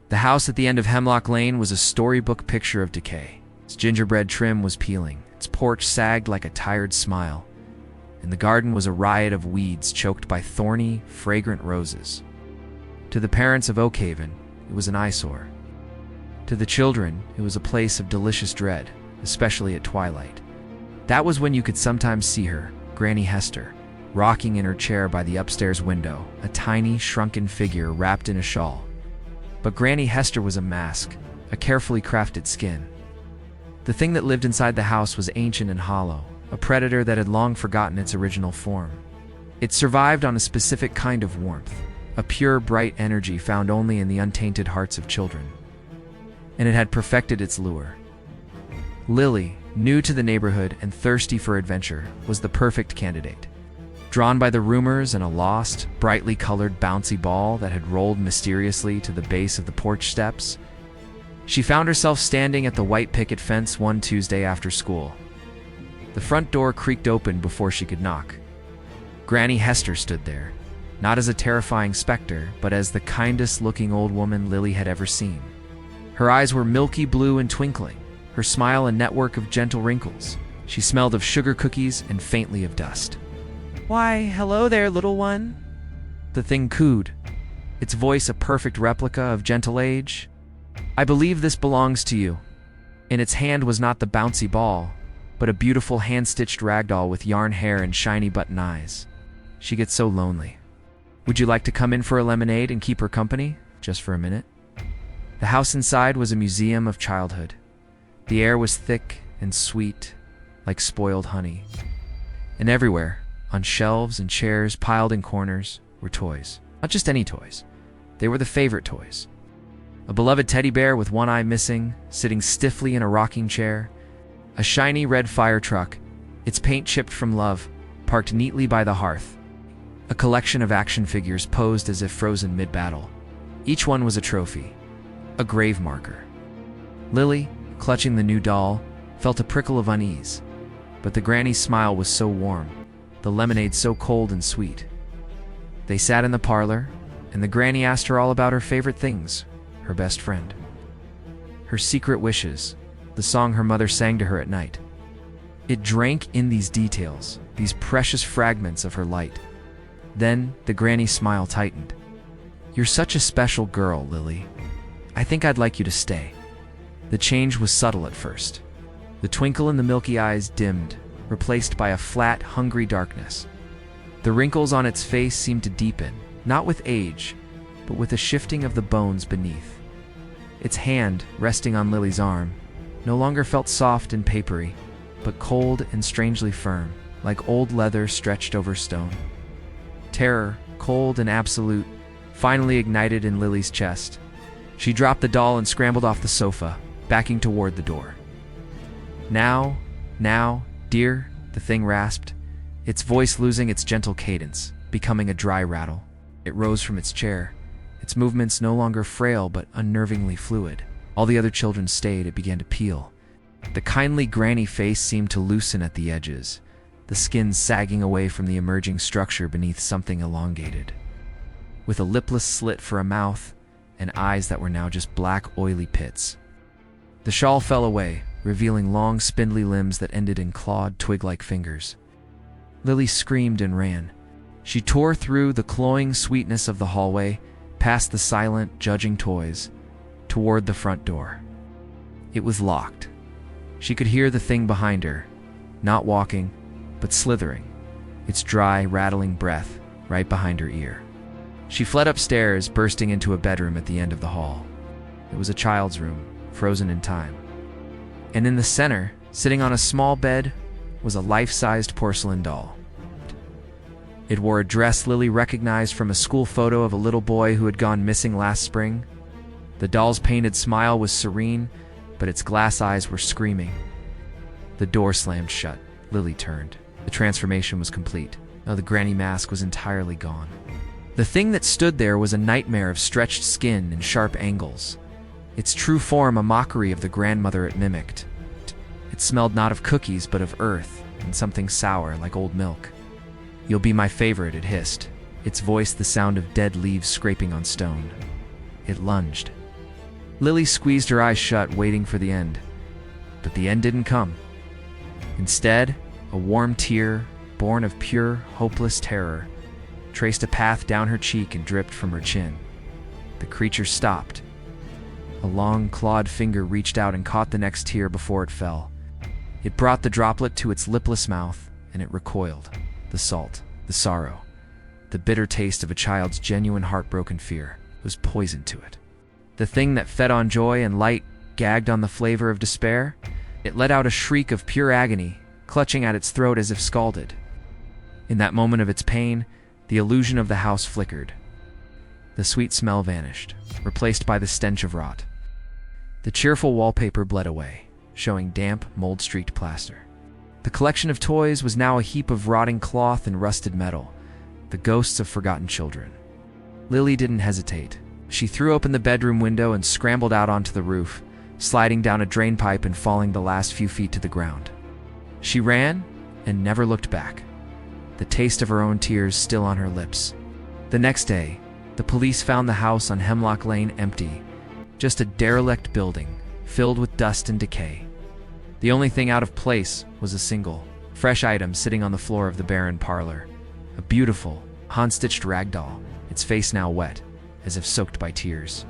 The house at the end of Hemlock Lane was a storybook picture of decay. Its gingerbread trim was peeling, its porch sagged like a tired smile, and the garden was a riot of weeds choked by thorny, fragrant roses. To the parents of Oakhaven, it was an eyesore. To the children, it was a place of delicious dread, especially at twilight. That was when you could sometimes see her, Granny Hester, rocking in her chair by the upstairs window, a tiny, shrunken figure wrapped in a shawl. But Granny Hester was a mask, a carefully crafted skin. The thing that lived inside the house was ancient and hollow, a predator that had long forgotten its original form. It survived on a specific kind of warmth, a pure, bright energy found only in the untainted hearts of children. And it had perfected its lure. Lily, new to the neighborhood and thirsty for adventure, was the perfect candidate. Drawn by the rumors and a lost, brightly colored bouncy ball that had rolled mysteriously to the base of the porch steps, she found herself standing at the white picket fence one Tuesday after school. The front door creaked open before she could knock. Granny Hester stood there, not as a terrifying specter, but as the kindest-looking old woman Lily had ever seen. Her eyes were milky blue and twinkling, her smile a network of gentle wrinkles. She smelled of sugar cookies and faintly of dust. "Why, hello there, little one," the thing cooed, its voice a perfect replica of gentle age. "I believe this belongs to you." In its hand was not the bouncy ball, but a beautiful hand-stitched ragdoll with yarn hair and shiny button eyes. She gets so lonely. "Would you like to come in for a lemonade and keep her company, just for a minute?" The house inside was a museum of childhood. The air was thick and sweet, like spoiled honey. And everywhere, on shelves and chairs piled in corners, were toys. Not just any toys. They were the favorite toys. A beloved teddy bear with one eye missing, sitting stiffly in a rocking chair. A shiny red fire truck, its paint chipped from love, parked neatly by the hearth. A collection of action figures posed as if frozen mid-battle. Each one was a trophy, a grave marker. Lily, clutching the new doll, felt a prickle of unease. But the granny's smile was so warm, the lemonade so cold and sweet. They sat in the parlor, and the granny asked her all about her favorite things, her best friend. Her secret wishes, the song her mother sang to her at night. It drank in these details, these precious fragments of her light. Then the granny's smile tightened. "You're such a special girl, Lily. I think I'd like you to stay." The change was subtle at first. The twinkle in the milky eyes dimmed, replaced by a flat, hungry darkness. The wrinkles on its face seemed to deepen, not with age, but with a shifting of the bones beneath. Its hand, resting on Lily's arm, no longer felt soft and papery, but cold and strangely firm, like old leather stretched over stone. Terror, cold and absolute, finally ignited in Lily's chest. She dropped the doll and scrambled off the sofa, backing toward the door. Now, dear," the thing rasped, its voice losing its gentle cadence, becoming a dry rattle. It rose from its chair, its movements no longer frail but unnervingly fluid. All the other children stayed. It began to peel. The kindly granny face seemed to loosen at the edges, the skin sagging away from the emerging structure beneath something elongated. With a lipless slit for a mouth, and eyes that were now just black, oily pits. The shawl fell away, revealing long, spindly limbs that ended in clawed, twig-like fingers. Lily screamed and ran. She tore through the cloying sweetness of the hallway, past the silent, judging toys, toward the front door. It was locked. She could hear the thing behind her, not walking, but slithering, its dry, rattling breath right behind her ear. She fled upstairs, bursting into a bedroom at the end of the hall. It was a child's room, frozen in time. And in the center, sitting on a small bed, was a life-sized porcelain doll. It wore a dress Lily recognized from a school photo of a little boy who had gone missing last spring. The doll's painted smile was serene, but its glass eyes were screaming. The door slammed shut. Lily turned. The transformation was complete. Now the granny mask was entirely gone. The thing that stood there was a nightmare of stretched skin and sharp angles, its true form a mockery of the grandmother it mimicked. It smelled not of cookies but of earth and something sour like old milk. "You'll be my favorite," it hissed, its voice the sound of dead leaves scraping on stone. It lunged. Lily squeezed her eyes shut, waiting for the end. But the end didn't come. Instead, a warm tear, born of pure, hopeless terror, traced a path down her cheek and dripped from her chin. The creature stopped. A long, clawed finger reached out and caught the next tear before it fell. It brought the droplet to its lipless mouth, and it recoiled. The salt, the sorrow, the bitter taste of a child's genuine heartbroken fear was poison to it. The thing that fed on joy and light gagged on the flavor of despair. It let out a shriek of pure agony, clutching at its throat as if scalded. In that moment of its pain, the illusion of the house flickered. The sweet smell vanished, replaced by the stench of rot. The cheerful wallpaper bled away, showing damp, mold-streaked plaster. The collection of toys was now a heap of rotting cloth and rusted metal, the ghosts of forgotten children. Lily didn't hesitate. She threw open the bedroom window and scrambled out onto the roof, sliding down a drain pipe and falling the last few feet to the ground. She ran and never looked back, the taste of her own tears still on her lips. The next day, the police found the house on Hemlock Lane empty, just a derelict building filled with dust and decay. The only thing out of place was a single, fresh item sitting on the floor of the barren parlor. A beautiful, hand-stitched rag doll, its face now wet, as if soaked by tears.